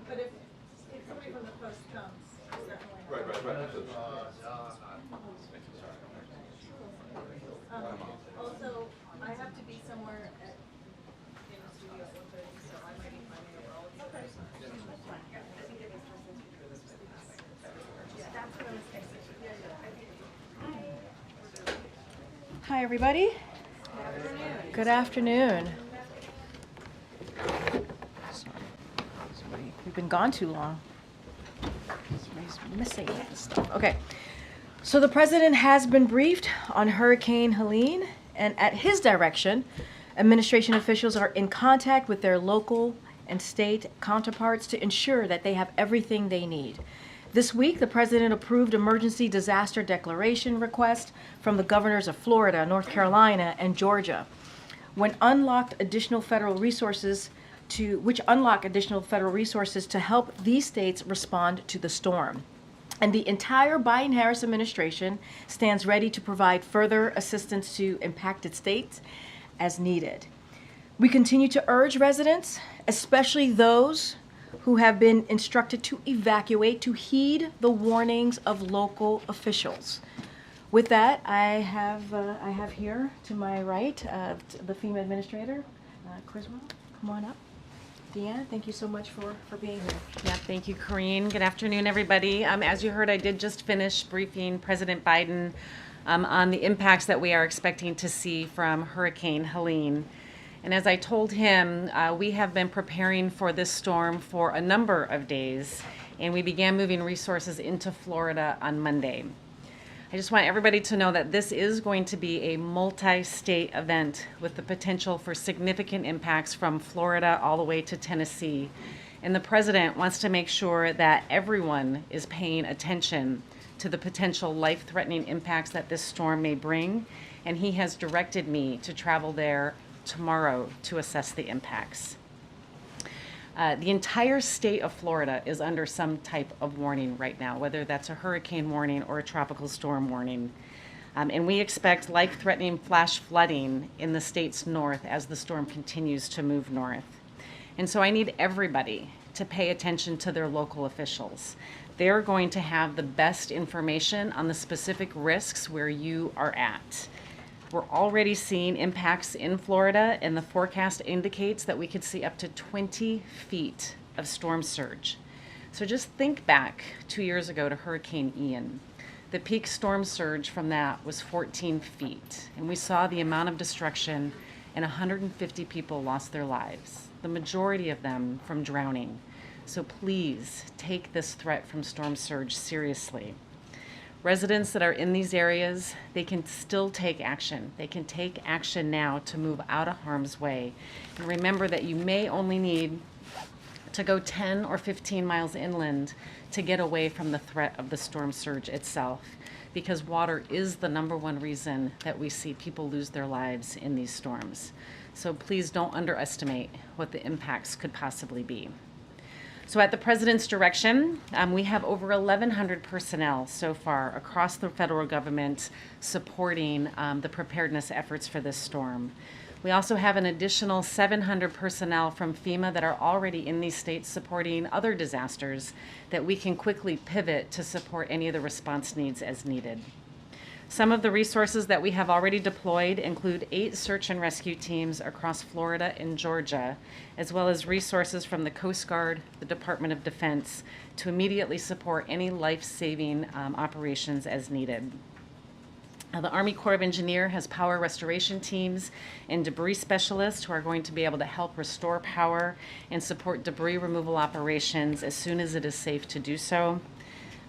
But if somebody from the post comes, Right. also, I have to be somewhere in the studio at 1:30, so I might be finding over all of you. Okay. That's fine. I think it makes more sense to do this way. That's what I was thinking. Hi, everybody. Good afternoon. We've been gone too long. Somebody's missing stuff. Okay. So the president has been briefed on Hurricane Helene, and at his direction, administration officials are in contact with their local and state counterparts to ensure that they have everything they need. This week, the president approved emergency disaster declaration requests from the governors of Florida, North Carolina, and Georgia, which unlock additional federal resources to help these states respond to the storm. And the entire Biden-Harris administration stands ready to provide further assistance to impacted states as needed. We continue to urge residents, especially those who have been instructed to evacuate, to heed the warnings of local officials. With that, I have here to my right the FEMA Administrator, Criswell. Come on up. Deanne, thank you so much for being here. Yeah, thank you, Karine. Good afternoon, everybody. As you heard, I did just finish briefing President Biden on the impacts that we are expecting to see from Hurricane Helene. And as I told him, we have been preparing for this storm for a number of days, and we began moving resources into Florida on Monday. I just want everybody to know that this is going to be a multi-state event with the potential for significant impacts from Florida all the way to Tennessee. And the president wants to make sure that everyone is paying attention to the potential life-threatening impacts that this storm may bring. And he has directed me to travel there tomorrow to assess the impacts. The entire state of Florida is under some type of warning right now, whether that's a hurricane warning or a tropical storm warning. And we expect life-threatening flash flooding in the state's north as the storm continues to move north. And so I need everybody to pay attention to their local officials. They're going to have the best information on the specific risks where you are at. We're already seeing impacts in Florida, and the forecast indicates that we could see up to 20 feet of storm surge. So just think back 2 years ago to Hurricane Ian. The peak storm surge from that was 14 feet, and we saw the amount of destruction, and 150 people lost their lives, the majority of them from drowning. So please take this threat from storm surge seriously. Residents that are in these areas, they can still take action. They can take action now to move out of harm's way. And remember that you may only need to go 10 or 15 miles inland to get away from the threat of the storm surge itself, because water is the #1 reason that we see people lose their lives in these storms. So please don't underestimate what the impacts could possibly be. So at the president's direction, we have over 1,100 personnel so far across the federal government supporting the preparedness efforts for this storm. We also have an additional 700 personnel from FEMA that are already in these states supporting other disasters that we can quickly pivot to support any of the response needs as needed. Some of the resources that we have already deployed include 8 search and rescue teams across Florida and Georgia, as well as resources from the Coast Guard, the Department of Defense, to immediately support any life-saving operations as needed. The Army Corps of Engineers has power restoration teams and debris specialists who are going to be able to help restore power and support debris removal operations as soon as it is safe to do so.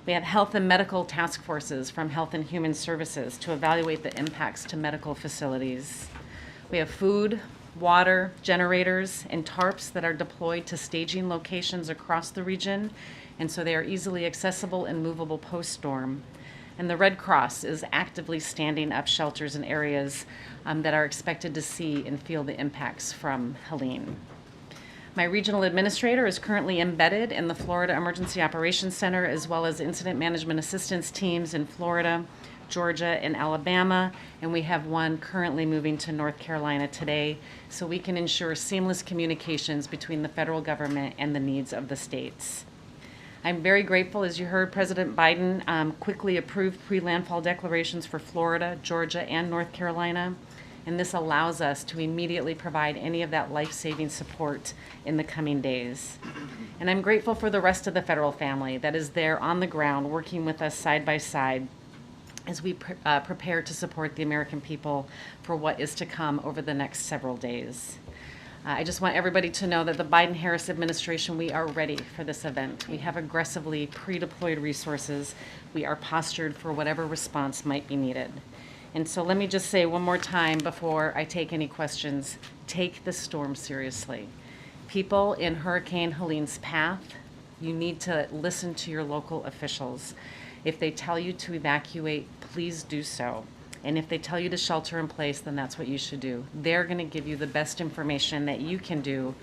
We have health and medical task forces from Health and Human Services to evaluate the impacts to medical facilities. We have food, water, generators, and tarps that are deployed to staging locations across the region, and so they are easily accessible and movable post-storm. And the Red Cross is actively standing up shelters in areas that are expected to see and feel the impacts from Helene. My regional administrator is currently embedded in the Florida Emergency Operations Center, as well as incident management assistance teams in Florida, Georgia, and Alabama, and we have one currently moving to North Carolina today, so we can ensure seamless communications between the federal government and the needs of the states. I'm very grateful, as you heard, President Biden quickly approved pre-landfall declarations for Florida, Georgia, and North Carolina, and this allows us to immediately provide any of that life-saving support in the coming days. And I'm grateful for the rest of the federal family that is there on the ground working with us side by side as we prepare to support the American people for what is to come over the next several days. I just want everybody to know that the Biden-Harris administration, we are ready for this event. We have aggressively pre-deployed resources. We are postured for whatever response might be needed. And so let me just say one more time before I take any questions, take the storm seriously. People in Hurricane Helene's path, you need to listen to your local officials. If they tell you to evacuate, please do so. And if they tell you to shelter in place, then that's what you should do. They're going to give you the best information that you can do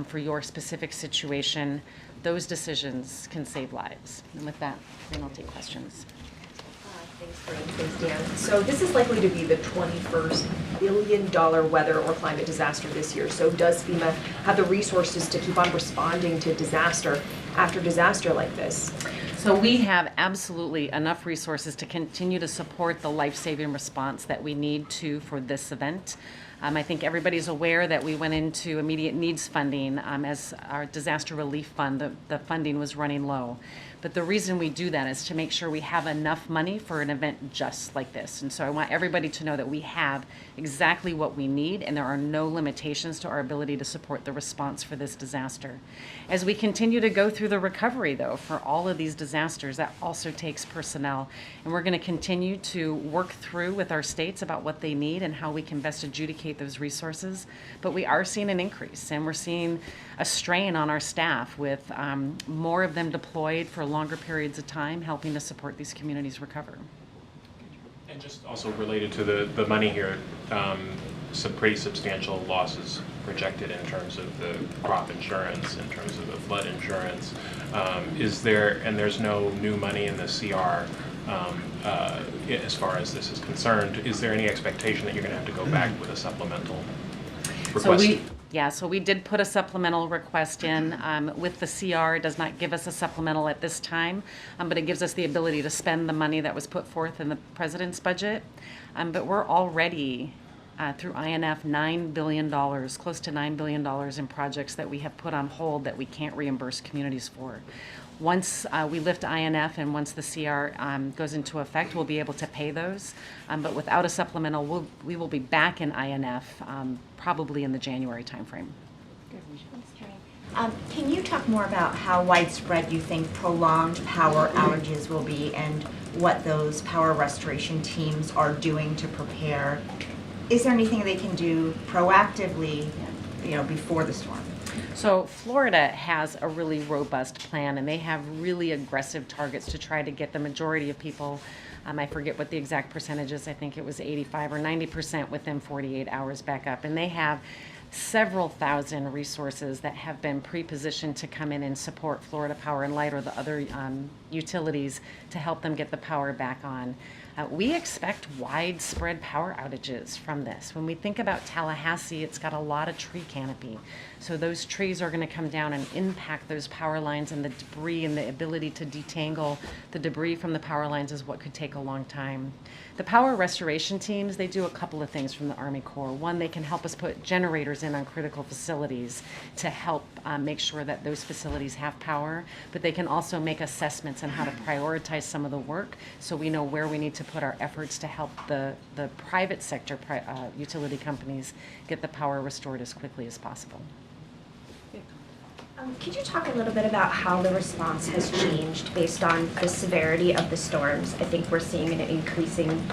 for your specific situation. Those decisions can save lives. And with that, then I'll take questions. Thanks, Karine. Thanks, Dan. So this is likely to be the 21st billion-dollar weather or climate disaster this year. So does FEMA have the resources to keep on responding to disaster after disaster like this? So we have absolutely enough resources to continue to support the life-saving response that we need to for this event. I think everybody's aware that we went into immediate needs funding as our disaster relief fund, the funding was running low. But the reason we do that is to make sure we have enough money for an event just like this. And so I want everybody to know that we have exactly what we need, and there are no limitations to our ability to support the response for this disaster. As we continue to go through the recovery, though, for all of these disasters, that also takes personnel. And we're going to continue to work through with our states about what they need and how we can best adjudicate those resources. But we are seeing an increase, and we're seeing a strain on our staff with more of them deployed for longer periods of time, helping to support these communities recover. And just also related to the money here, some pretty substantial losses projected in terms of the crop insurance, in terms of the flood insurance. Is there, and there's no new money in the CR as far as this is concerned, is there any expectation that you're going to have to go back with a supplemental request? So we did put a supplemental request in with the CR. It does not give us a supplemental at this time, but it gives us the ability to spend the money that was put forth in the president's budget. But we're already through INF $9 billion, close to $9 billion in projects that we have put on hold that we can't reimburse communities for. Once we lift INF and once the CR goes into effect, we'll be able to pay those. But without a supplemental, we will be back in INF probably in the January timeframe. Can you talk more about how widespread you think prolonged power outages will be and what those power restoration teams are doing to prepare? Is there anything they can do proactively, before the storm? So Florida has a really robust plan, and they have really aggressive targets to try to get the majority of people, I forget what the exact percentage is, I think it was 85 or 90% within 48 hours back up. And they have several thousand resources that have been pre-positioned to come in and support Florida Power and Light or the other utilities to help them get the power back on. We expect widespread power outages from this. When we think about Tallahassee, it's got a lot of tree canopy. So those trees are going to come down and impact those power lines, and the debris and the ability to detangle the debris from the power lines is what could take a long time. The power restoration teams, they do a couple of things from the Army Corps. One, they can help us put generators in on critical facilities to help make sure that those facilities have power, but they can also make assessments on how to prioritize some of the work so we know where we need to put our efforts to help the private sector utility companies get the power restored as quickly as possible. Could you talk a little bit about how the response has changed based on the severity of the storms? I think we're seeing an increasing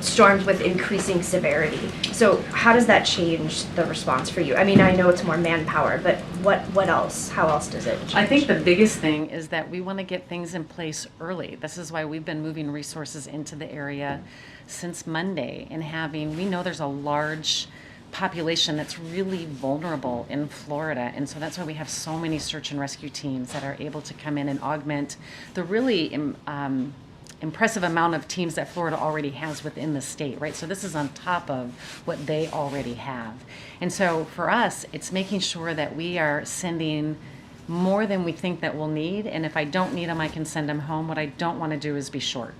storms with increasing severity. So how does that change the response for you? I mean, I know it's more manpower, but what else? How else does it change? I think the biggest thing is that we want to get things in place early. This is why we've been moving resources into the area since Monday and we know there's a large population that's really vulnerable in Florida, and so that's why we have so many search and rescue teams that are able to come in and augment the really impressive amount of teams that Florida already has within the state, right? So this is on top of what they already have. And so for us, it's making sure that we are sending more than we think that we'll need, and if I don't need them, I can send them home. What I don't want to do is be short.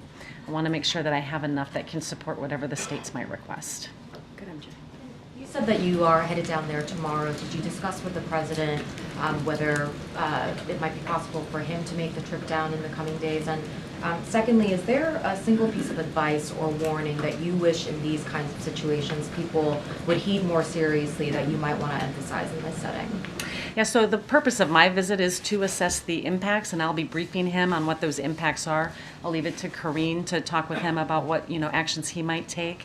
I want to make sure that I have enough that can support whatever the states might request. Good, MJ. You said that you are headed down there tomorrow. Did you discuss with the president whether it might be possible for him to make the trip down in the coming days? And secondly, is there a single piece of advice or warning that you wish in these kinds of situations people would heed more seriously that you might want to emphasize in this setting? Yeah, so the purpose of my visit is to assess the impacts, and I'll be briefing him on what those impacts are. I'll leave it to Karine to talk with him about what actions he might take.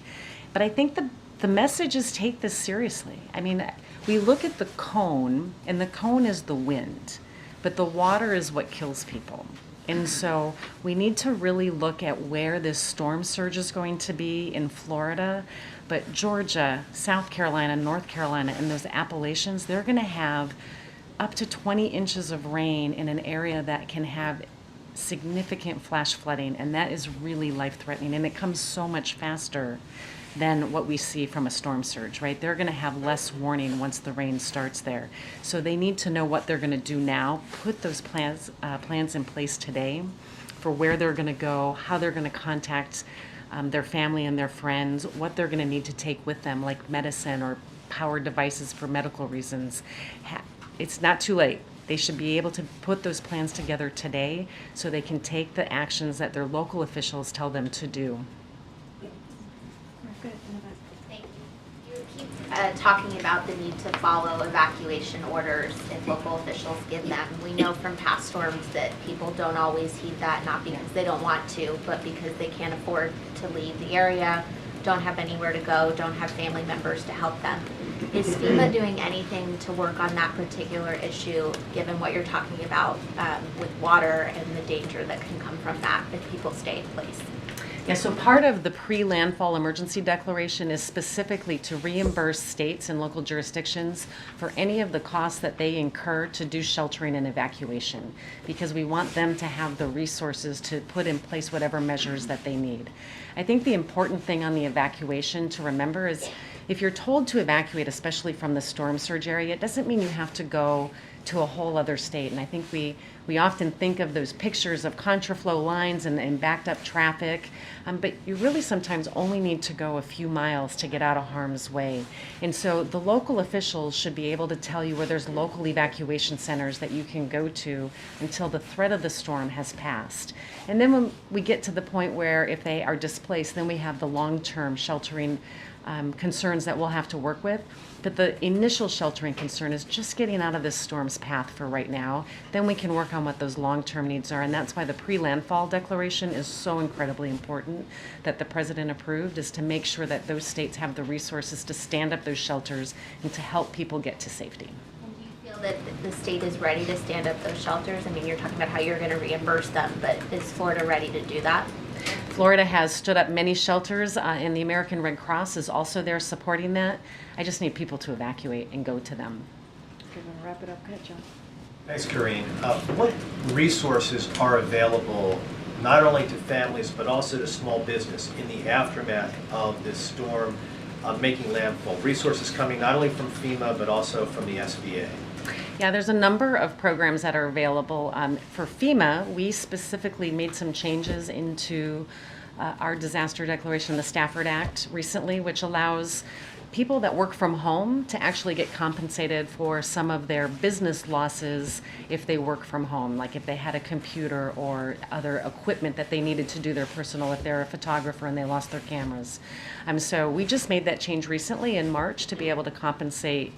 But I think the message is take this seriously. I mean, we look at the cone, and the cone is the wind, but the water is what kills people. And so we need to really look at where this storm surge is going to be in Florida. But Georgia, South Carolina, North Carolina, and those Appalachians, they're going to have up to 20 inches of rain in an area that can have significant flash flooding, and that is really life-threatening, and it comes so much faster than what we see from a storm surge, right? They're going to have less warning once the rain starts there. So they need to know what they're going to do now, put those plans in place today for where they're going to go, how they're going to contact their family and their friends, what they're going to need to take with them, like medicine or power devices for medical reasons. It's not too late. They should be able to put those plans together today so they can take the actions that their local officials tell them to do. Thank you. You keep talking about the need to follow evacuation orders if local officials give them. We know from past storms that people don't always heed that, not because they don't want to, but because they can't afford to leave the area, don't have anywhere to go, don't have family members to help them. Is FEMA doing anything to work on that particular issue, given what you're talking about with water and the danger that can come from that if people stay in place? Yeah, so part of the pre-landfall emergency declaration is specifically to reimburse states and local jurisdictions for any of the costs that they incur to do sheltering and evacuation, because we want them to have the resources to put in place whatever measures that they need. I think the important thing on the evacuation to remember is if you're told to evacuate, especially from the storm surge area, it doesn't mean you have to go to a whole other state. And I think we often think of those pictures of contraflow lines and backed up traffic, but you really sometimes only need to go a few miles to get out of harm's way. And so the local officials should be able to tell you where there's local evacuation centers that you can go to until the threat of the storm has passed. And then when we get to the point where if they are displaced, then we have the long-term sheltering concerns that we'll have to work with. But the initial sheltering concern is just getting out of this storm's path for right now. Then we can work on what those long-term needs are. And that's why the pre-landfall declaration is so incredibly important that the president approved, is to make sure that those states have the resources to stand up those shelters and to help people get to safety. And do you feel that the state is ready to stand up those shelters? I mean, you're talking about how you're going to reimburse them, but is Florida ready to do that? Florida has stood up many shelters, and the American Red Cross is also there supporting that. I just need people to evacuate and go to them. Okay, we'll wrap it up. Go ahead, John. Thanks, Karine. What resources are available not only to families but also to small business in the aftermath of this storm making landfall? Resources coming not only from FEMA but also from the SBA. Yeah, there's a number of programs that are available. For FEMA, we specifically made some changes into our disaster declaration, the Stafford Act, recently, which allows people that work from home to actually get compensated for some of their business losses if they work from home, like if they had a computer or other equipment that they needed to do their personal, if they're a photographer and they lost their cameras. So we just made that change recently in March to be able to compensate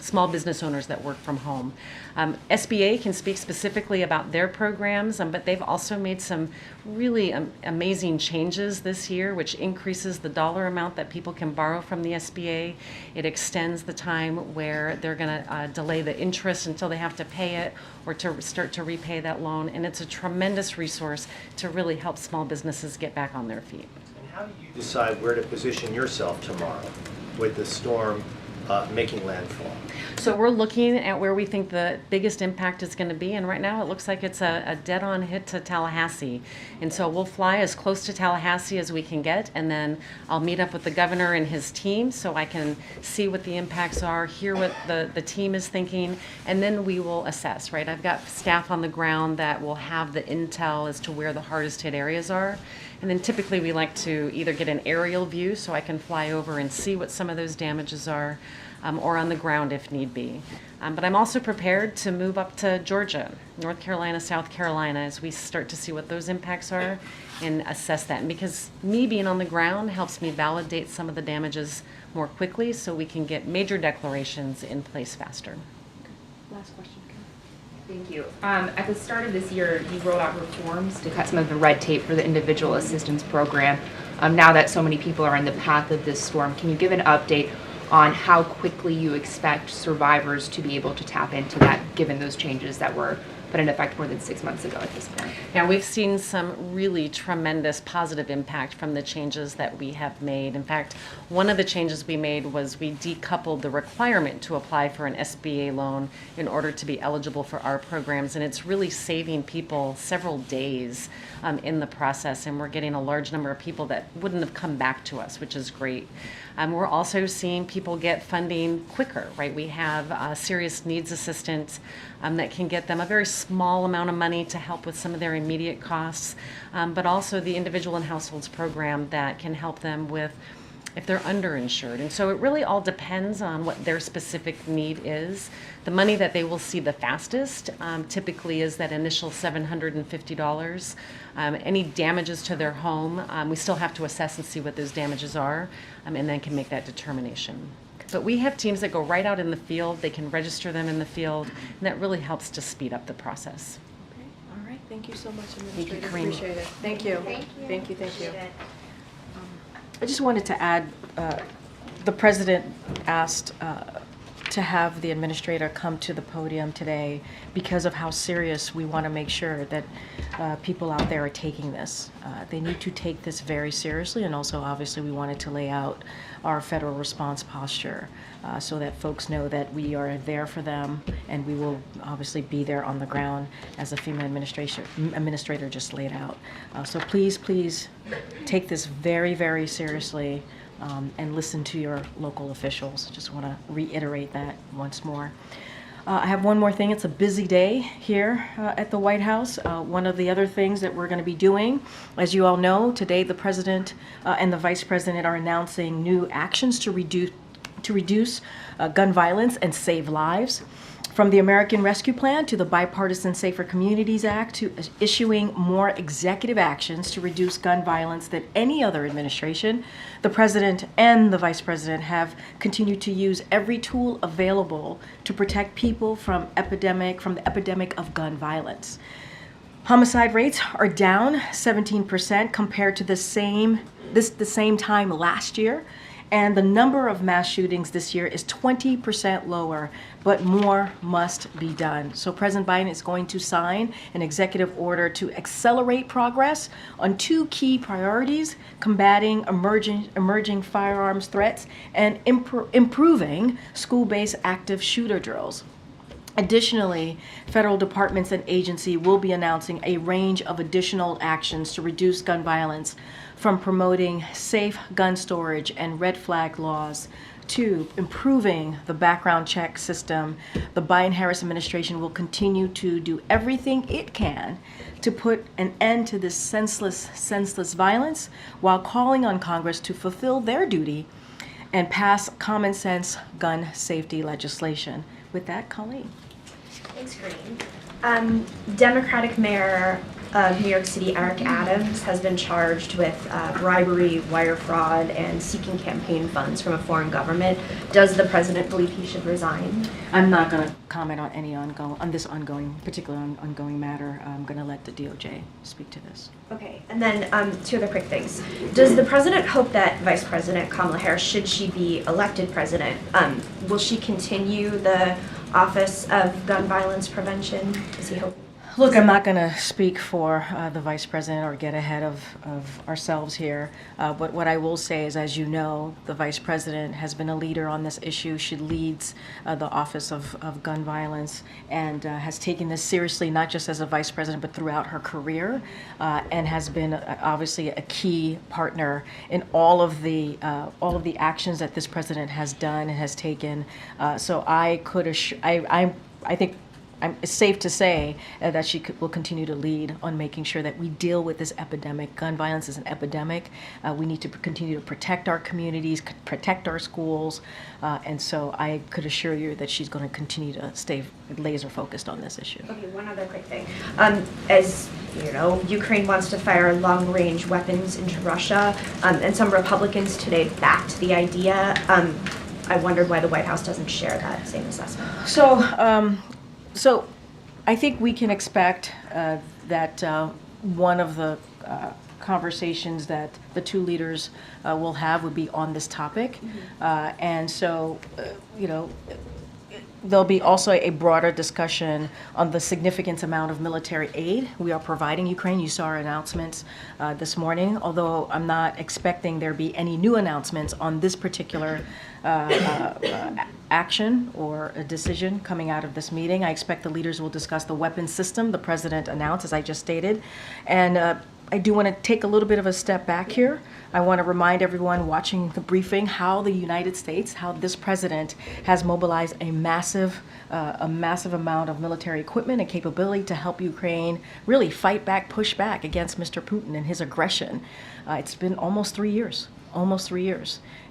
small business owners that work from home. SBA can speak specifically about their programs, but they've also made some really amazing changes this year, which increases the dollar amount that people can borrow from the SBA. It extends the time where they're going to delay the interest until they have to pay it or to start to repay that loan. And it's a tremendous resource to really help small businesses get back on their feet. And how do you decide where to position yourself tomorrow with the storm making landfall? So we're looking at where we think the biggest impact is going to be, and right now it looks like it's a dead-on hit to Tallahassee. And so we'll fly as close to Tallahassee as we can get, and then I'll meet up with the governor and his team so I can see what the impacts are, hear what the team is thinking, and then we will assess, right? I've got staff on the ground that will have the intel as to where the hardest hit areas are. And then typically we like to either get an aerial view so I can fly over and see what some of those damages are, or on the ground if need be. But I'm also prepared to move up to Georgia, North Carolina, South Carolina, as we start to see what those impacts are and assess that. And because me being on the ground helps me validate some of the damages more quickly so we can get major declarations in place faster. Last question. Thank you. At the start of this year, you rolled out reforms to cut some of the red tape for the individual assistance program. Now that so many people are in the path of this storm, can you give an update on how quickly you expect survivors to be able to tap into that, given those changes that were put in effect more than 6 months ago at this point? Yeah, we've seen some really tremendous positive impact from the changes that we have made. In fact, one of the changes we made was we decoupled the requirement to apply for an SBA loan in order to be eligible for our programs, and it's really saving people several days in the process, and we're getting a large number of people that wouldn't have come back to us, which is great. We're also seeing people get funding quicker, right? We have serious needs assistance that can get them a very small amount of money to help with some of their immediate costs, but also the individual and households program that can help them with if they're underinsured. And so it really all depends on what their specific need is. The money that they will see the fastest typically is that initial $750. Any damages to their home, we still have to assess and see what those damages are, and then can make that determination. But we have teams that go right out in the field. They can register them in the field, and that really helps to speed up the process. Okay. All right. Thank you so much, Administrator. Thank you, Karine. Appreciate it. Thank you. Thank you. Thank you. Thank you. Appreciate it. I just wanted to add, the president asked to have the administrator come to the podium today because of how serious we want to make sure that people out there are taking this. They need to take this very seriously, and also obviously we wanted to lay out our federal response posture so that folks know that we are there for them, and we will obviously be there on the ground as the FEMA administrator just laid out. So please take this very, very seriously and listen to your local officials. Just want to reiterate that once more. I have one more thing. It's a busy day here at the White House. One of the other things that we're going to be doing, as you all know, today the President and the Vice President are announcing new actions to reduce gun violence and save lives. From the American Rescue Plan to the Bipartisan Safer Communities Act to issuing more executive actions to reduce gun violence than any other administration, the President and the Vice President have continued to use every tool available to protect people from the epidemic of gun violence. Homicide rates are down 17% compared to the same time last year. And the number of mass shootings this year is 20% lower, but more must be done. So President Biden is going to sign an executive order to accelerate progress on two key priorities: combating emerging firearms threats and improving school-based active shooter drills. Additionally, federal departments and agencies will be announcing a range of additional actions to reduce gun violence, from promoting safe gun storage and red flag laws to improving the background check system. The Biden-Harris administration will continue to do everything it can to put an end to this senseless violence, while calling on Congress to fulfill their duty and pass common sense gun safety legislation. With that, Colleen. Thanks, Karine. Democratic Mayor of New York City, Eric Adams, has been charged with bribery, wire fraud, and seeking campaign funds from a foreign government. Does the president believe he should resign? I'm not going to comment on any this particular ongoing matter. I'm going to let the DOJ speak to this. Okay, and then 2 other quick things. Does the president hope that Vice President Kamala Harris, should she be elected president, will she continue the Office of Gun Violence Prevention? Does he hope? Look, I'm not going to speak for the Vice President or get ahead of ourselves here, but what I will say is, as you know, the Vice President has been a leader on this issue. She leads the Office of Gun Violence and has taken this seriously, not just as a Vice President, but throughout her career, and has been obviously a key partner in all of the actions that this President has done and has taken. So I think it's safe to say that she will continue to lead on making sure that we deal with this epidemic. Gun violence is an epidemic. We need to continue to protect our communities, protect our schools, and so I could assure you that she's going to continue to stay laser focused on this issue. Okay, one other quick thing. As you know, Ukraine wants to fire long-range weapons into Russia, and some Republicans today backed the idea. I wondered why the White House doesn't share that same assessment. So I think we can expect that one of the conversations that the two leaders will have would be on this topic. And so, there'll be also a broader discussion on the significant amount of military aid we are providing Ukraine. You saw our announcements this morning, although I'm not expecting there be any new announcements on this particular action or a decision coming out of this meeting. I expect the leaders will discuss the weapons system the president announced, as I just stated. And I do want to take a little bit of a step back here. I want to remind everyone watching the briefing how the United States, how this president has mobilized a massive amount of military equipment and capability to help Ukraine really fight back, push back against Mr. Putin and his aggression. It's been almost 3 years.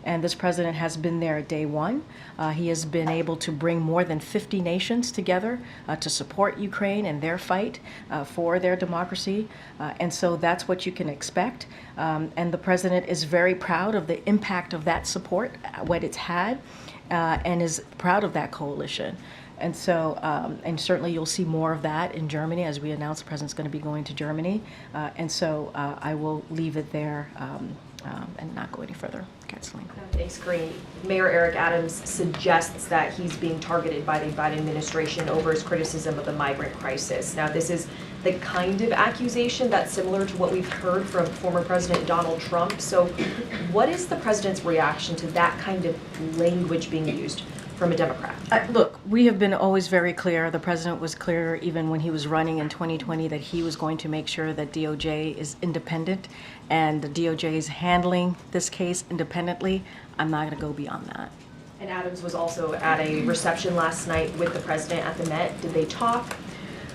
And this president has been there at day one. He has been able to bring more than 50 nations together to support Ukraine in their fight for their democracy. And so that's what you can expect. And the president is very proud of the impact of that support, what it's had, and is proud of that coalition. And so, and certainly you'll see more of that in Germany. As we announced, the president's going to be going to Germany. And so I will leave it there and not go any further. Celine. Thanks, Karine. Mayor Eric Adams suggests that he's being targeted by the Biden administration over his criticism of the migrant crisis. Now, this is the kind of accusation that's similar to what we've heard from former President Donald Trump. So what is the president's reaction to that kind of language being used from a Democrat? Look, we have been always very clear. The president was clear even when he was running in 2020 that he was going to make sure that DOJ is independent, and the DOJ is handling this case independently. I'm not going to go beyond that. And Adams was also at a reception last night with the president at the Met. Did they talk?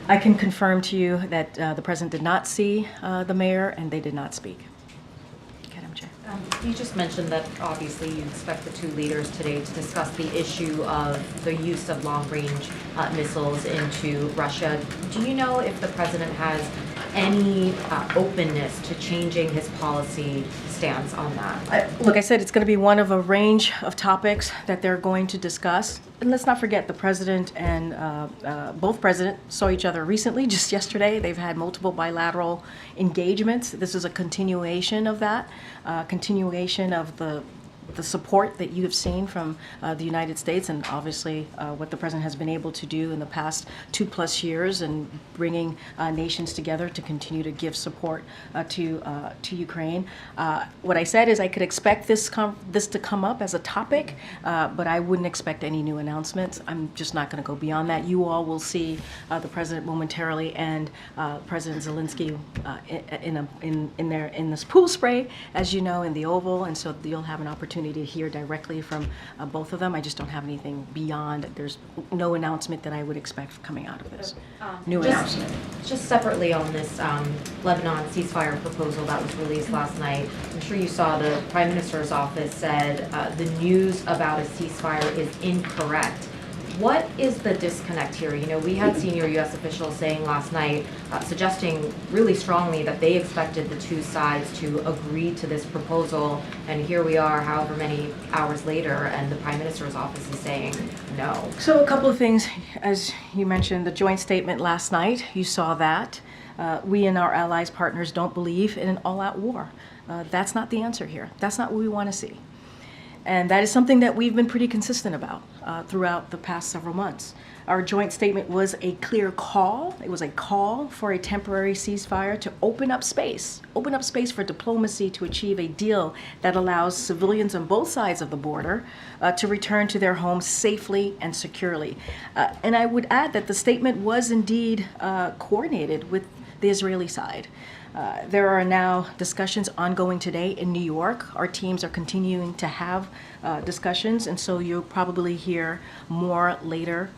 I can confirm to you that the president did not see the mayor, and they did not speak. You just mentioned that obviously you expect the two leaders today to discuss the issue of the use of long-range missiles into Russia. Do you know if the president has any openness to changing his policy stance on that? Look, I said it's going to be one of a range of topics that they're going to discuss. And let's not forget, the president and both presidents saw each other recently, just yesterday. They've had multiple bilateral engagements. This is a continuation of that, continuation of the support that you have seen from the United States, and obviously what the president has been able to do in the past 2+ years and bringing nations together to continue to give support to Ukraine. What I said is I could expect this to come up as a topic, but I wouldn't expect any new announcements. I'm just not going to go beyond that. You all will see the president momentarily and President Zelensky in this pool spray, as you know, in the Oval, and so you'll have an opportunity to hear directly from both of them. I just don't have anything beyond. There's no announcement that I would expect coming out of this. Announcement. Just separately on this Lebanon ceasefire proposal that was released last night, I'm sure you saw the Prime Minister's office said the news about a ceasefire is incorrect. What is the disconnect here? You know, we had senior U.S. officials saying last night, suggesting really strongly that they expected the two sides to agree to this proposal, and here we are however many hours later, and the Prime Minister's office is saying no. So a couple of things, as you mentioned, the joint statement last night, you saw that. We and our allies, partners don't believe in an all-out war. That's not the answer here. That's not what we want to see. And that is something that we've been pretty consistent about throughout the past several months. Our joint statement was a clear call. It was a call for a temporary ceasefire to open up space for diplomacy to achieve a deal that allows civilians on both sides of the border to return to their homes safely and securely. And I would add that the statement was indeed coordinated with the Israeli side. There are now discussions ongoing today in New York. Our teams are continuing to have discussions, and so you'll probably hear more later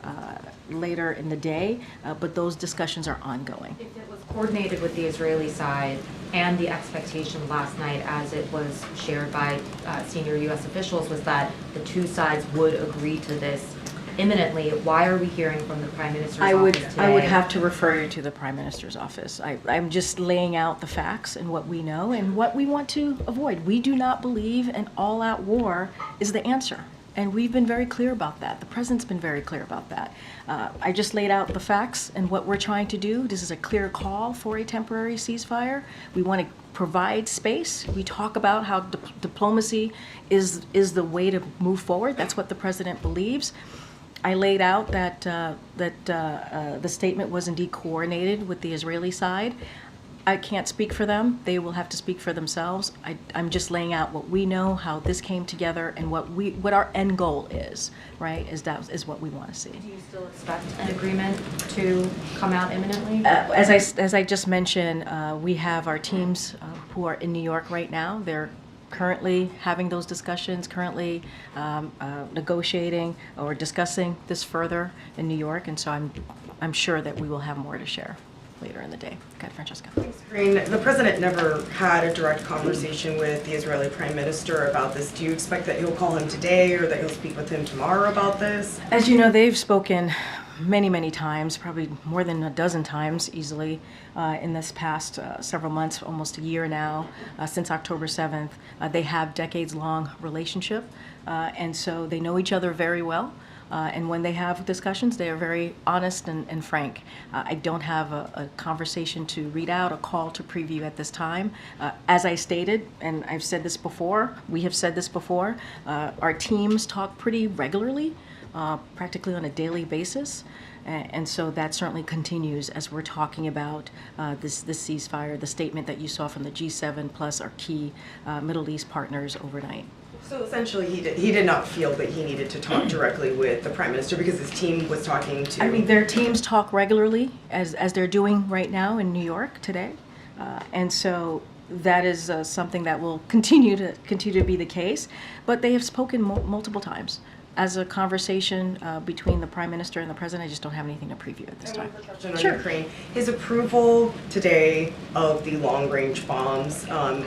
in the day, but those discussions are ongoing. If it was coordinated with the Israeli side and the expectation last night, as it was shared by senior U.S. officials, was that the two sides would agree to this imminently, why are we hearing from the Prime Minister's office today? I would have to refer you to the Prime Minister's office. I'm just laying out the facts and what we know and what we want to avoid. We do not believe an all-out war is the answer. And we've been very clear about that. The President's been very clear about that. I just laid out the facts and what we're trying to do. This is a clear call for a temporary ceasefire. We want to provide space. We talk about how diplomacy is the way to move forward. That's what the President believes. I laid out that the statement was indeed coordinated with the Israeli side. I can't speak for them. They will have to speak for themselves. I'm just laying out what we know, how this came together, and what our end goal is, right, is what we want to see. Do you still expect an agreement to come out imminently? As I just mentioned, we have our teams who are in New York right now. They're currently having those discussions, currently negotiating or discussing this further in New York, and so I'm sure that we will have more to share later in the day. Okay, Francesca. Thanks, Karine. The President never had a direct conversation with the Israeli Prime Minister about this. Do you expect that he'll call him today or that he'll speak with him tomorrow about this? As you know, they've spoken many times, probably more than a dozen times easily in this past several months, almost a year now, since October 7th. They have decades-long relationship, and so they know each other very well. And when they have discussions, they are very honest and frank. I don't have a conversation to read out, a call to preview at this time. As I stated, and I've said this before, we have said this before, our teams talk pretty regularly, practically on a daily basis. And so that certainly continues as we're talking about this ceasefire, the statement that you saw from the G7 plus our key Middle East partners overnight. So essentially, he did not feel that he needed to talk directly with the Prime Minister because his team was talking to... I mean, their teams talk regularly, as they're doing right now in New York today. And so that is something that will continue to be the case. But they have spoken multiple times. As a conversation between the Prime Minister and the President, I just don't have anything to preview at this time. Sure. Ukraine. His approval today of the long-range bombs,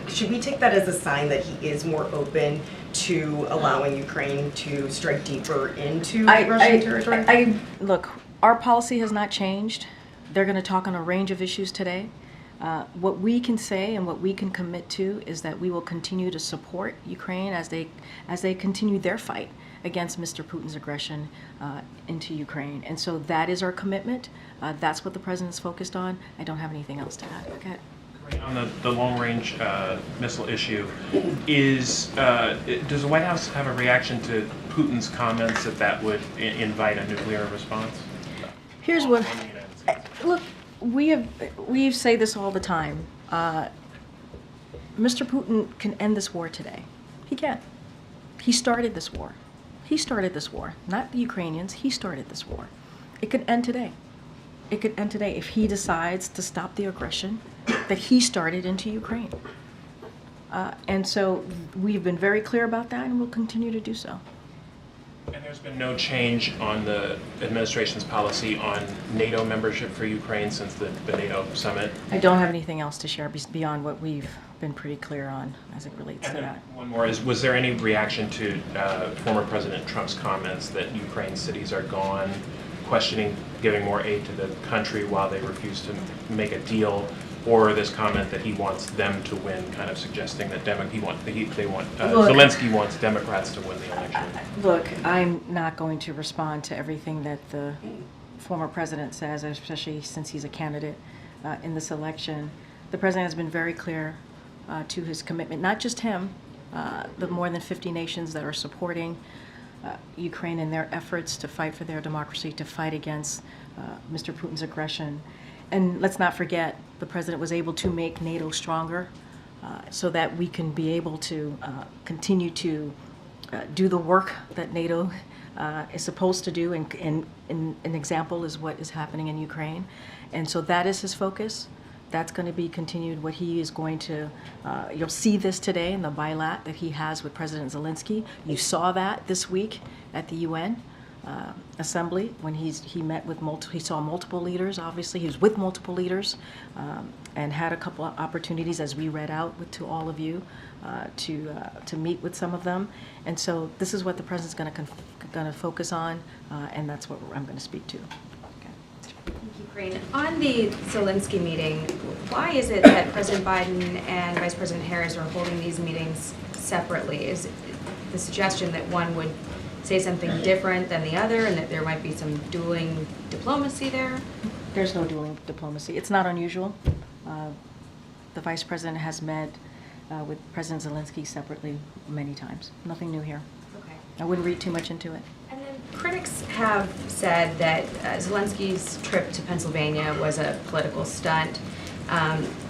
should we take that as a sign that he is more open to allowing Ukraine to strike deeper into Russian territory? Look, our policy has not changed. They're going to talk on a range of issues today. What we can say and what we can commit to is that we will continue to support Ukraine as they continue their fight against Mr. Putin's aggression into Ukraine. And so that is our commitment. That's what the President's focused on. I don't have anything else to add. Okay. On the long-range missile issue, does the White House have a reaction to Putin's comments that would invite a nuclear response? Here's what, look, we say this all the time. Mr. Putin can end this war today. He can. He started this war. He started this war, not the Ukrainians. He started this war. It could end today. It could end today if he decides to stop the aggression that he started into Ukraine. And so we've been very clear about that, and we'll continue to do so. And there's been no change on the administration's policy on NATO membership for Ukraine since the NATO summit? I don't have anything else to share beyond what we've been pretty clear on as it relates to And that. one more is, was there any reaction to former President Trump's comments that Ukraine cities are gone, questioning giving more aid to the country while they refuse to make a deal, or this comment that he wants them to win, kind of suggesting that Zelensky wants Democrats to win the election? Look, I'm not going to respond to everything that the former president says, especially since he's a candidate in this election. The president has been very clear to his commitment, not just him, the more than 50 nations that are supporting Ukraine in their efforts to fight for their democracy, to fight against Mr. Putin's aggression. And let's not forget, the president was able to make NATO stronger so that we can be able to continue to do the work that NATO is supposed to do. And an example is what is happening in Ukraine. And so that is his focus. That's going to be continued. What he is going to, you'll see this today in the bilat that he has with President Zelensky. You saw that this week at the UN Assembly when he met with he saw multiple leaders. Obviously, he was with multiple leaders and had a couple of opportunities, as we read out to all of you, to meet with some of them. And so this is what the president's going to focus on, and that's what I'm going to speak to. Karine, on the Zelensky meeting, why is it that President Biden and Vice President Harris are holding these meetings separately? Is it the suggestion that one would say something different than the other and that there might be some dueling diplomacy there? There's no dueling diplomacy. It's not unusual. The Vice President has met with President Zelensky separately many times. Nothing new here. Okay. I wouldn't read too much into it. And then critics have said that Zelensky's trip to Pennsylvania was a political stunt.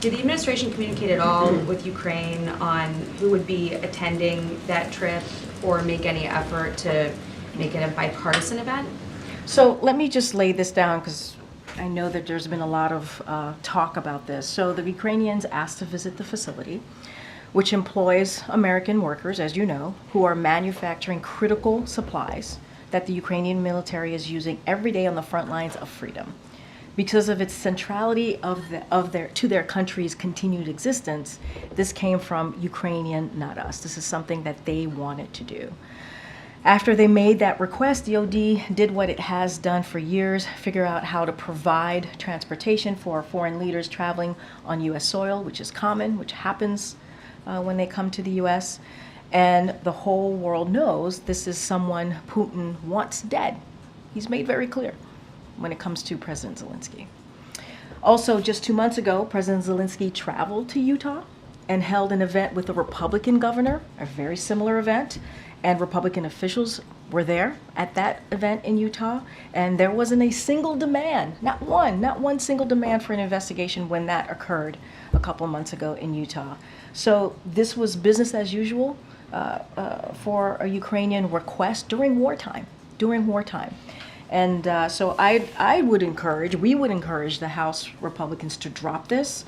Did the administration communicate at all with Ukraine on who would be attending that trip or make any effort to make it a bipartisan event? So let me just lay this down because I know that there's been a lot of talk about this. So the Ukrainians asked to visit the facility, which employs American workers, as you know, who are manufacturing critical supplies that the Ukrainian military is using every day on the front lines of freedom. Because of its centrality to their country's continued existence, this came from Ukrainian, not us. This is something that they wanted to do. After they made that request, DoD did what it has done for years, figure out how to provide transportation for foreign leaders traveling on U.S. soil, which is common, which happens when they come to the U.S. And the whole world knows this is someone Putin wants dead. He's made very clear when it comes to President Zelensky. Also, just 2 months ago, President Zelensky traveled to Utah and held an event with the Republican governor, a very similar event, and Republican officials were there at that event in Utah, and there wasn't a single demand, not one single demand for an investigation when that occurred a couple months ago in Utah. So this was business as usual for a Ukrainian request during wartime. And so we would encourage the House Republicans to drop this.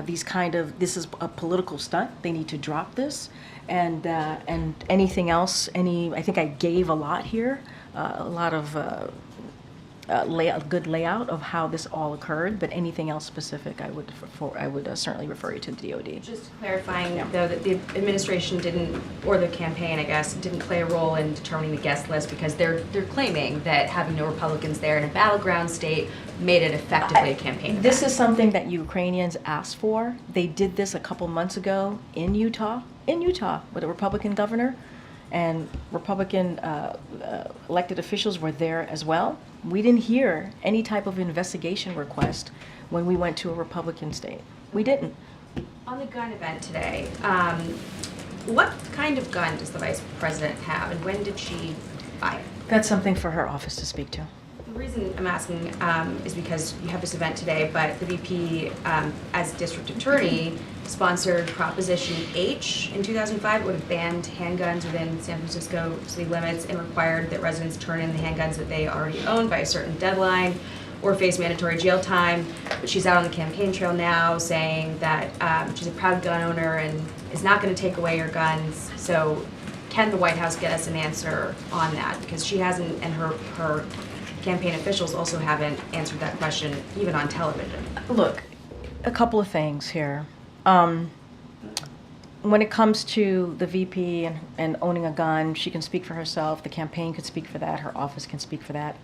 This is a political stunt. They need to drop this. And anything else, I think I gave a lot here, a lot of good layout of how this all occurred, but anything else specific, I would certainly refer you to the DoD. Just clarifying, though, that the administration didn't, or the campaign, I guess, didn't play a role in determining the guest list because they're claiming that having no Republicans there in a battleground state made it effectively a campaign event. This is something that Ukrainians asked for. They did this a couple months ago in Utah with a Republican governor, and Republican elected officials were there as well. We didn't hear any type of investigation request when we went to a Republican state. We didn't. On the gun event today, what kind of gun does the Vice President have, and when did she buy it? That's something for her office to speak to. The reason I'm asking is because you have this event today, but the VP, as district attorney, sponsored Proposition H in 2005. It would have banned handguns within San Francisco city limits and required that residents turn in the handguns that they already own by a certain deadline or face mandatory jail time. But she's out on the campaign trail now saying that she's a proud gun owner and is not going to take away your guns. So can the White House get us an answer on that? Because she hasn't, and her campaign officials also haven't answered that question, even on television. Look, a couple of things here. When it comes to the VP and owning a gun, she can speak for herself. The campaign could speak for that. Her office can speak for that.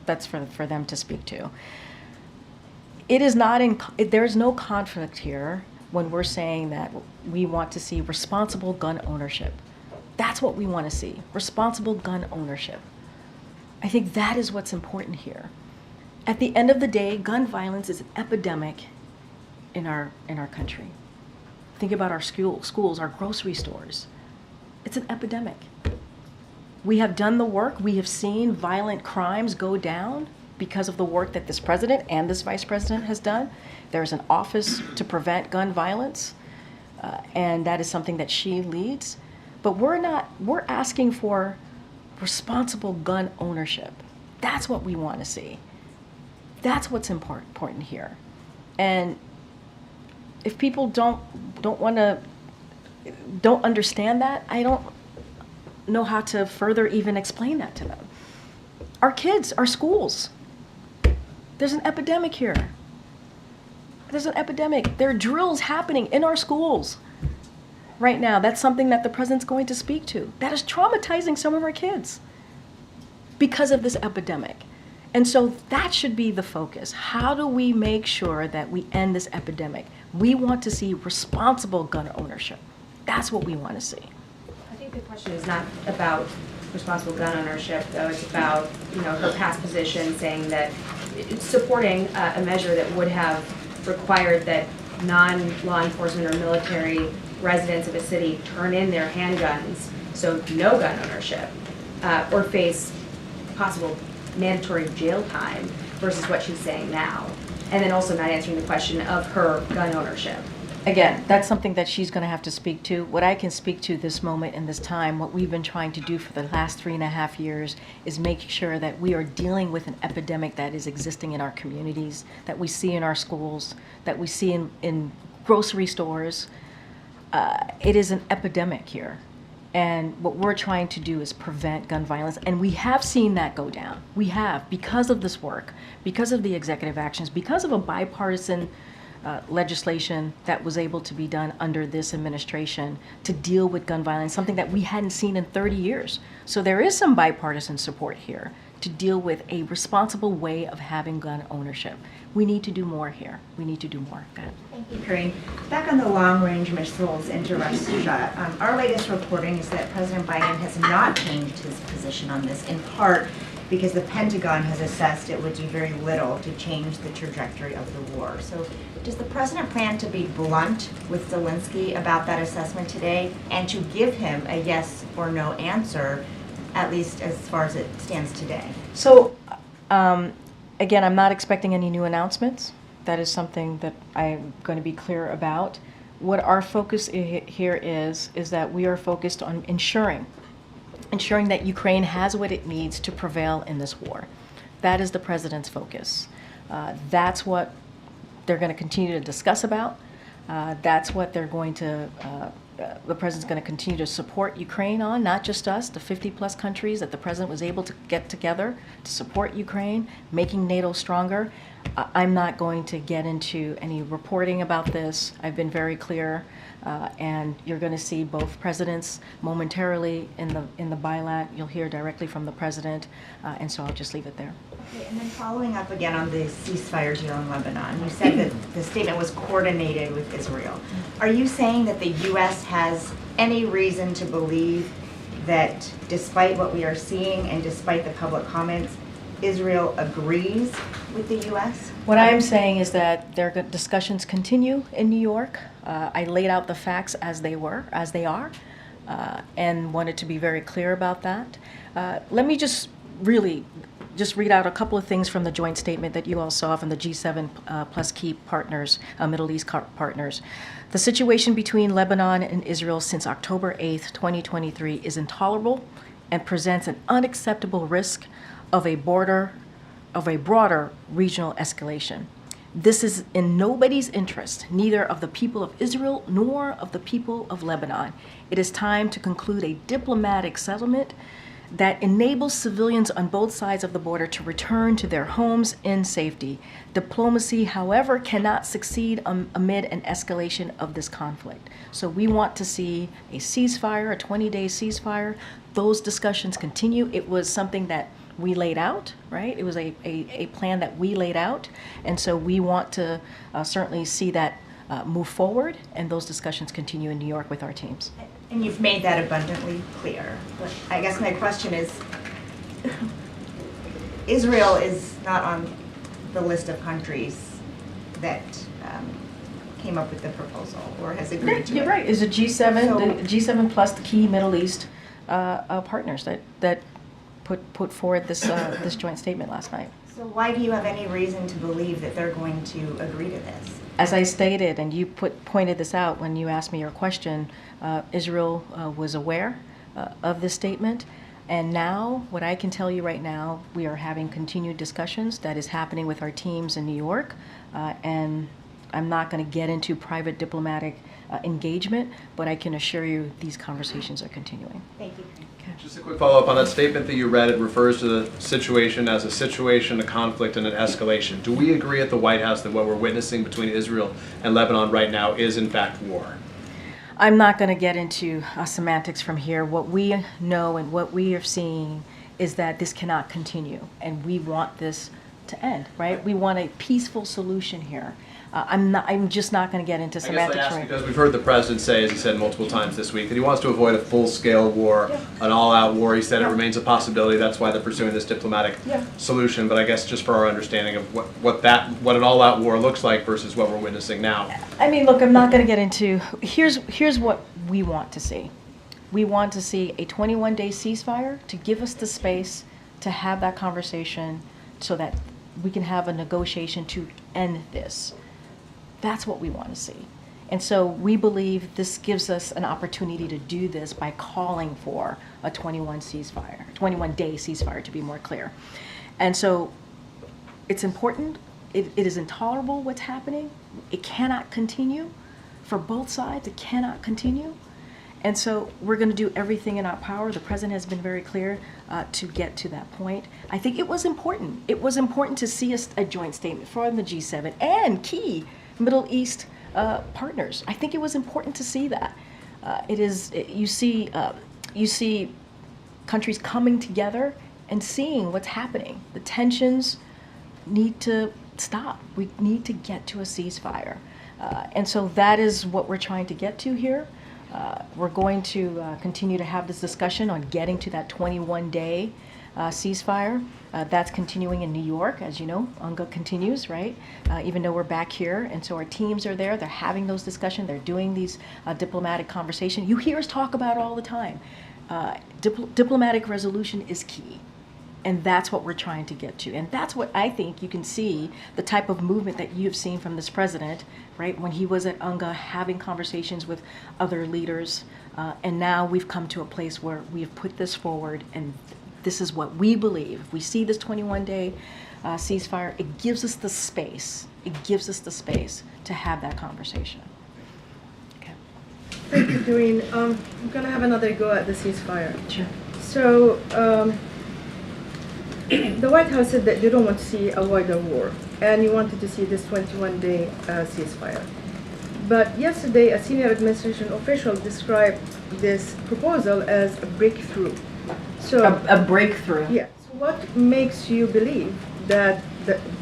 That's for them to speak to. It is not there is no conflict here when we're saying that we want to see responsible gun ownership. That's what we want to see, responsible gun ownership. I think that is what's important here. At the end of the day, gun violence is an epidemic in our country. Think about our schools, our grocery stores. It's an epidemic. We have done the work. We have seen violent crimes go down because of the work that this president and this vice president has done. There's an office to prevent gun violence, and that is something that she leads. But we're asking for responsible gun ownership. That's what we want to see. That's what's important here. And if people don't understand that, I don't know how to further even explain that to them. Our kids, our schools, there's an epidemic here. There's an epidemic. There are drills happening in our schools right now. That's something that the president's going to speak to. That is traumatizing some of our kids because of this epidemic. And so that should be the focus. How do we make sure that we end this epidemic? We want to see responsible gun ownership. That's what we want to see. I think the question is not about responsible gun ownership, though. It's about, her past position saying that it's supporting a measure that would have required that non-law enforcement or military residents of a city turn in their handguns, so no gun ownership, or face possible mandatory jail time versus what she's saying now. And then also not answering the question of her gun ownership. Again, that's something that she's going to have to speak to. What I can speak to this moment and this time, what we've been trying to do for the last 3.5 years is make sure that we are dealing with an epidemic that is existing in our communities, that we see in our schools, that we see in grocery stores. It is an epidemic here. And what we're trying to do is prevent gun violence. And we have seen that go down. We have, because of this work, because of the executive actions, because of a bipartisan legislation that was able to be done under this administration to deal with gun violence, something that we hadn't seen in 30 years. So there is some bipartisan support here to deal with a responsible way of having gun ownership. We need to do more here. We need to do more. Go ahead. Thank you, Karine. Back on the long-range missiles into Russia, our latest reporting is that President Biden has not changed his position on this, in part because the Pentagon has assessed it would do very little to change the trajectory of the war. So does the president plan to be blunt with Zelensky about that assessment today and to give him a yes or no answer, at least as far as it stands today? So, again, I'm not expecting any new announcements. That is something that I'm going to be clear about. What our focus here is that we are focused on ensuring that Ukraine has what it needs to prevail in this war. That is the president's focus. That's what they're going to continue to discuss about. That's what they're going to, the president's going to continue to support Ukraine on, not just us, the 50+ countries that the president was able to get together to support Ukraine, making NATO stronger. I'm not going to get into any reporting about this. I've been very clear, and you're going to see both presidents momentarily in the bilat. You'll hear directly from the president, and so I'll just leave it there. Okay, and then following up again on the ceasefire deal in Lebanon, you said that the statement was coordinated with Israel. Are you saying that the U.S. has any reason to believe that despite what we are seeing and despite the public comments, Israel agrees with the U.S.? What I'm saying is that their discussions continue in New York. I laid out the facts as they are, and wanted to be very clear about that. Let me just read out a couple of things from the joint statement that you all saw from the G7 plus key partners, Middle East partners. The situation between Lebanon and Israel since October 8th, 2023 is intolerable and presents an unacceptable risk of a broader regional escalation. This is in nobody's interest, neither of the people of Israel nor of the people of Lebanon. It is time to conclude a diplomatic settlement that enables civilians on both sides of the border to return to their homes in safety. Diplomacy, however, cannot succeed amid an escalation of this conflict. So we want to see a ceasefire, a 20-day ceasefire. Those discussions continue. It was something that we laid out, right? It was a plan that we laid out. And so we want to certainly see that move forward, and those discussions continue in New York with our teams. And you've made that abundantly clear. But I guess my question is, Israel is not on the list of countries that came up with the proposal or has agreed to it. You're right. It's a G7, So- the G7 plus the key Middle East partners that put forward this this joint statement last night. So why do you have any reason to believe that they're going to agree to this? As I stated, and you pointed this out when you asked me your question, Israel was aware of this statement. And now, what I can tell you right now, we are having continued discussions that is happening with our teams in New York. And I'm not going to get into private diplomatic engagement, but I can assure you these conversations are continuing. Thank you. Just a quick follow-up on that statement that you read. It refers to the situation as a situation, a conflict, and an escalation. Do we agree at the White House that what we're witnessing between Israel and Lebanon right now is in fact war? I'm not going to get into semantics from here. What we know and what we are seeing is that this cannot continue, and we want this to end, right? We want a peaceful solution here. I'm just not going to get into semantics. I guess I right ask because we've heard the president say, as he said multiple times this week, that he wants to avoid a full-scale war, an all-out war. He said it remains a possibility. That's why they're pursuing this diplomatic solution. But I guess just for our understanding of what an all-out war looks like versus what we're witnessing now. I mean, look, I'm not going to get into. Here's what we want to see. We want to see a 21-day ceasefire to give us the space to have that conversation, so that we can have a negotiation to end this. That's what we want to see. And so we believe this gives us an opportunity to do this by calling for a 21-day ceasefire, to be more clear. And so it's important. It is intolerable what's happening. It cannot continue for both sides. It cannot continue. And so we're going to do everything in our power. The president has been very clear to get to that point. I think it was important. It was important to see a joint statement from the G7 and key Middle East partners. I think it was important to see that. You see countries coming together and seeing what's happening. The tensions need to stop. We need to get to a ceasefire. And so that is what we're trying to get to here. We're going to continue to have this discussion on getting to that 21-day ceasefire. That's continuing in New York, as you know. UNGA continues, right? Even though we're back here. And so our teams are there. They're having those discussions. They're doing these diplomatic conversations. You hear us talk about it all the time. Diplomatic resolution is key. And that's what we're trying to get to. And that's what I think you can see, the type of movement that you've seen from this president, right? When he was at UNGA having conversations with other leaders. And now we've come to a place where we've put this forward, and this is what we believe. If we see this 21-day ceasefire, it gives us the space. It gives us the space to have that conversation. Okay. Thank you, Karine. I'm going to have another go at the ceasefire. Sure. So, the White House said that they don't want to see a wider war, and you wanted to see this 21-day ceasefire. But yesterday, a senior administration official described this proposal as a breakthrough. So A breakthrough. yeah. So what makes you believe that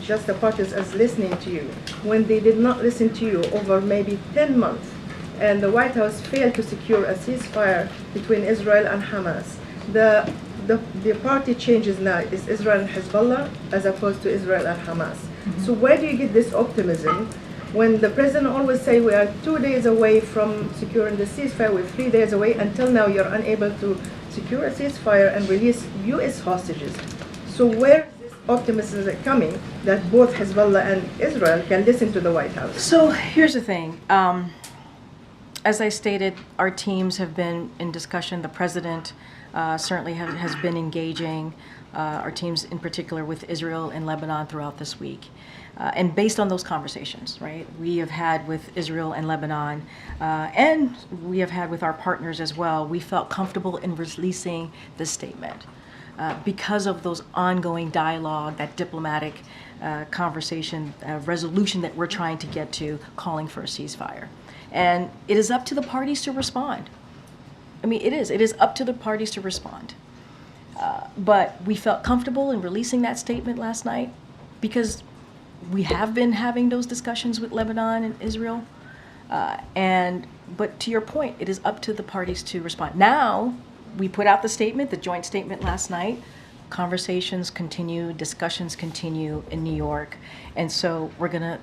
just the parties is listening to you when they did not listen to you over maybe 10 months, and the White House failed to secure a ceasefire between Israel and Hamas? The party changes now is Israel and Hezbollah as opposed to Israel and Hamas. Mm-hmm. So where do you get this optimism when the president always say we are 2 days away from securing the ceasefire, we're 3 days away, until now you're unable to secure a ceasefire and release U.S. hostages? So where is this optimism coming that both Hezbollah and Israel can listen to the White House? So here's the thing. As I stated, our teams have been in discussion. The president certainly has been engaging. our teams in particular with Israel and Lebanon throughout this week. And based on those conversations, right, we have had with Israel and Lebanon, and we have had with our partners as well, we felt comfortable in releasing this statement because of those ongoing dialogue, that diplomatic conversation, resolution that we're trying to get to, calling for a ceasefire. And it is up to the parties to respond. I mean, it is up to the parties to respond. But we felt comfortable in releasing that statement last night because we have been having those discussions with Lebanon and Israel. But to your point, it is up to the parties to respond. Now, we put out the statement, the joint statement last night. Conversations continue, discussions continue in New York. And so we're going to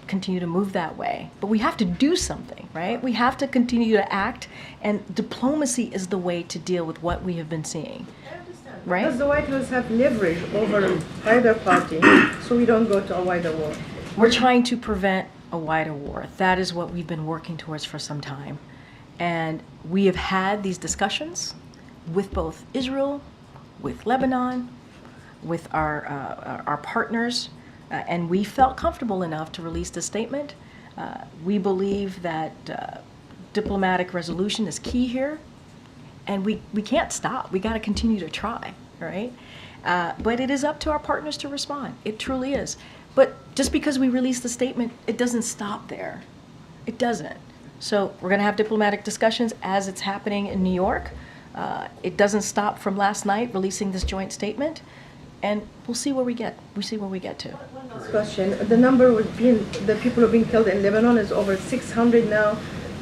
continue to move that way. But we have to do something, right? We have to continue to act. And diplomacy is the way to deal with what we have been seeing. Right? Does the White House have leverage over either party so we don't go to a wider war? We're trying to prevent a wider war. That is what we've been working towards for some time. And we have had these discussions with both Israel, with Lebanon, with our partners, and we felt comfortable enough to release this statement. We believe that diplomatic resolution is key here. And we can't stop. We got to continue to try, right? But it is up to our partners to respond. It truly is. But just because we release the statement, it doesn't stop there. It doesn't. So we're going to have diplomatic discussions as it's happening in New York. It doesn't stop from last night releasing this joint statement. And we'll see where we get. We'll see where we get to. One last question. The number the people who have been killed in Lebanon is over 600 now,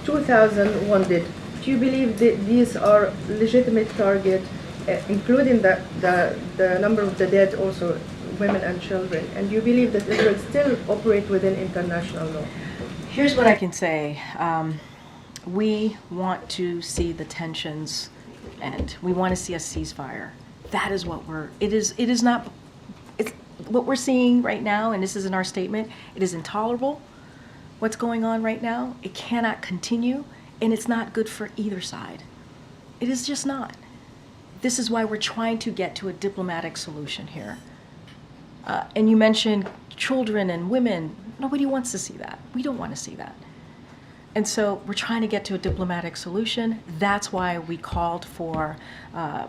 2,000 wounded. Do you believe that these are legitimate targets, including the number of the dead, also women and children? And do you believe that Israel still operate within international law? Here's what I can say. We want to see the tensions end. We want to see a ceasefire. That is what it's what we're seeing right now, and this is in our statement. It is intolerable what's going on right now. It cannot continue. And it's not good for either side. It is just not. This is why we're trying to get to a diplomatic solution here. And you mentioned children and women. Nobody wants to see that. We don't want to see that. And so we're trying to get to a diplomatic solution. That's why we called for,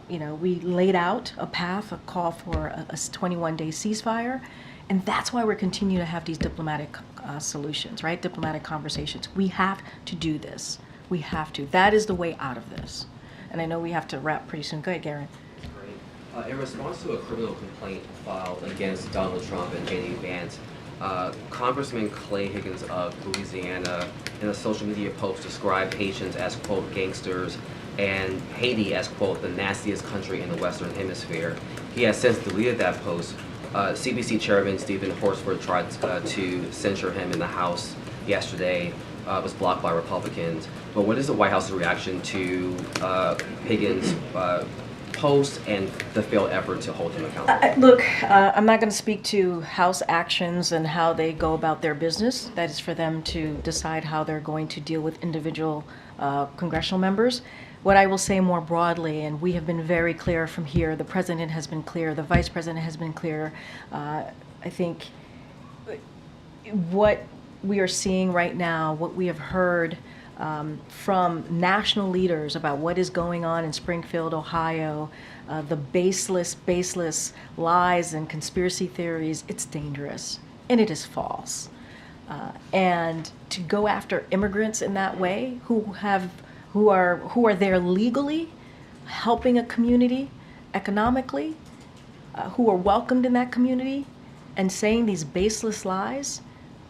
we laid out a path, a call for a 21-day ceasefire. And that's why we're continuing to have these diplomatic solutions, right? Diplomatic conversations. We have to do this. We have to. That is the way out of this. And I know we have to wrap pretty soon. Go ahead, Garen. In response to a criminal complaint filed against Donald Trump and J.D. Vance, Congressman Clay Higgins of Louisiana, in a social media post, described Haitians as, quote, gangsters, and Haiti as, quote, the nastiest country in the Western Hemisphere. He has since deleted that post. CBC Chairman Stephen Horsford tried to censure him in the House yesterday. Was blocked by Republicans. But what is the White House's reaction to Higgins' post and the failed effort to hold him accountable? Look, I'm not going to speak to House actions and how they go about their business. That is for them to decide how they're going to deal with individual congressional members. What I will say more broadly, and we have been very clear from here, the President has been clear, the Vice President has been clear. I think what we are seeing right now, what we have heard from national leaders about what is going on in Springfield, Ohio, the baseless lies and conspiracy theories, it's dangerous and it is false. And to go after immigrants in that way, who are there legally, helping a community economically, who are welcomed in that community, and saying these baseless lies,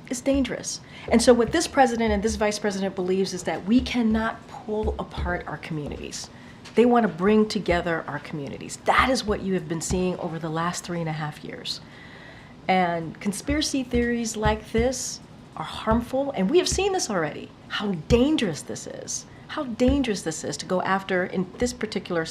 is dangerous. And so what this president and this vice president believes is that we cannot pull apart our communities. They want to bring together our communities. That is what you have been seeing over the last 3.5 years. And conspiracy theories like this are harmful, and we have seen this already, how dangerous this is. How dangerous this is to go after, in this particular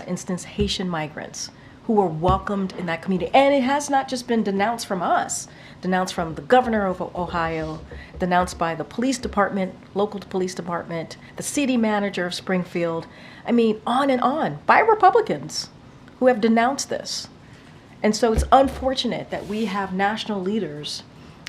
instance, Haitian migrants who were welcomed in that community. And it has not just been denounced from us, denounced from the governor of Ohio, denounced by the police department, local police department, the city manager of Springfield. I mean, on and on, by Republicans who have denounced this. And so it's unfortunate that we have national leaders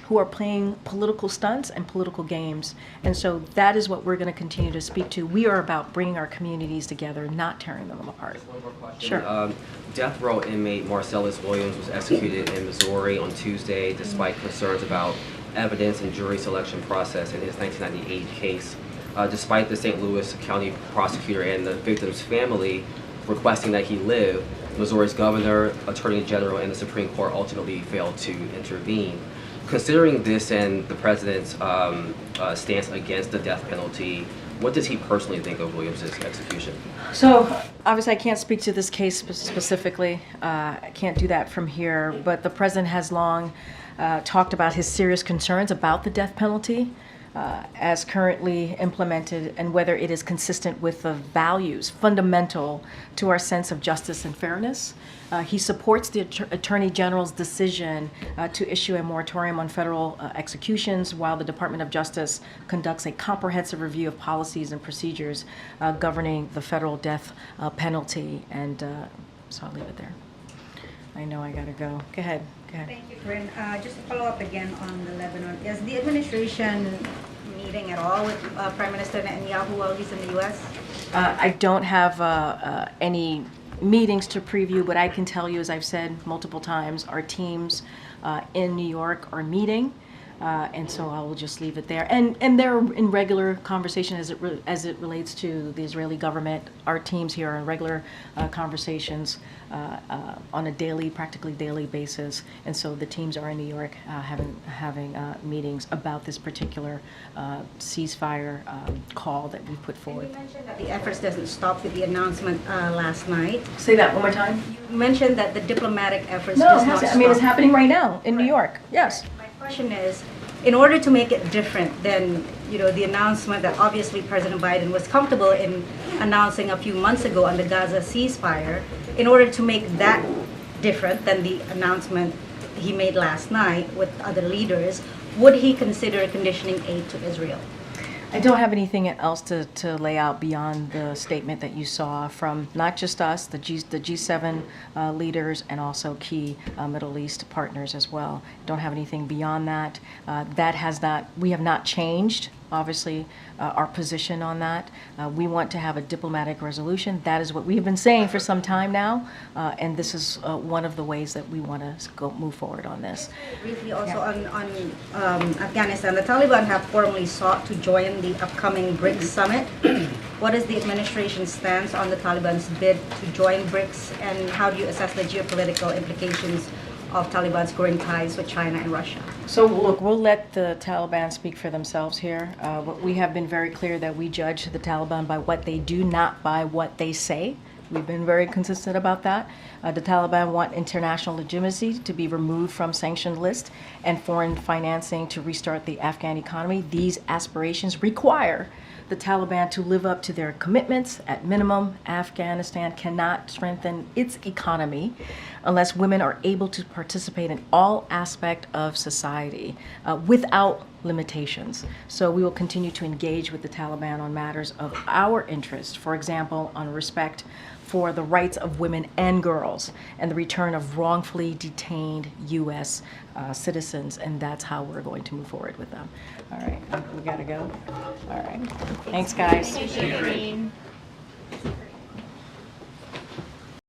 who are playing political stunts and political games. And so that is what we're going to continue to speak to. We are about bringing our communities together, not tearing them apart. One more question. Sure. Death row inmate Marcellus Williams was executed in Missouri on Tuesday despite concerns about evidence and jury selection process in his 1998 case. Despite the St. Louis County prosecutor and the victim's family requesting that he live, Missouri's governor, attorney general, and the Supreme Court ultimately failed to intervene. Considering this and the president's stance against the death penalty, what does he personally think of Williams' execution? So obviously I can't speak to this case specifically. I can't do that from here, but the president has long talked about his serious concerns about the death penalty as currently implemented and whether it is consistent with the values fundamental to our sense of justice and fairness. He supports the Attorney General's decision to issue a moratorium on federal executions while the Department of Justice conducts a comprehensive review of policies and procedures governing the federal death penalty. And so I'll leave it there. I know I gotta go. Go ahead. Go ahead. Thank you, Karine. Just to follow up again on the Lebanon, is the administration meeting at all with Prime Minister Netanyahu while he's in the U.S.? I don't have any meetings to preview, but I can tell you, as I've said multiple times, our teams in New York are meeting, and so I will just leave it there. And they're in regular conversation as it relates to the Israeli government. Our teams here are in regular conversations on a daily, practically daily basis, and so the teams are in New York having meetings about this particular ceasefire call that we put forward. You mentioned that the efforts doesn't stop with the announcement last night. Say that one more time. You mentioned that the diplomatic efforts No, does not stop. I mean, it's happening right now in New York. Yes. My question is, in order to make it different than the announcement that obviously President Biden was comfortable in announcing a few months ago on the Gaza ceasefire, in order to make that different than the announcement he made last night with other leaders, would he consider conditioning aid to Israel? I don't have anything else to lay out beyond the statement that you saw from not just us, the G7 leaders, and also key Middle East partners as well. Don't have anything beyond that. We have not changed, obviously, our position on that. We want to have a diplomatic resolution. That is what we have been saying for some time now, and this is one of the ways that we want to move forward on this. Briefly also on Afghanistan, the Taliban have formally sought to join the upcoming BRICS summit. What is the administration's stance on the Taliban's bid to join BRICS, and how do you assess the geopolitical implications of Taliban's growing ties with China and Russia? So look, we'll let the Taliban speak for themselves here. But we have been very clear that we judge the Taliban by what they do, not by what they say. We've been very consistent about that. The Taliban want international legitimacy to be removed from sanctioned list and foreign financing to restart the Afghan economy. These aspirations require the Taliban to live up to their commitments. At minimum, Afghanistan cannot strengthen its economy unless women are able to participate in all aspects of society without limitations. So we will continue to engage with the Taliban on matters of our interest, for example, on respect for the rights of women and girls and the return of wrongfully detained U.S. citizens, and that's how we're going to move forward with them. All right, we gotta go. All right, thanks guys. Thank you, Karine.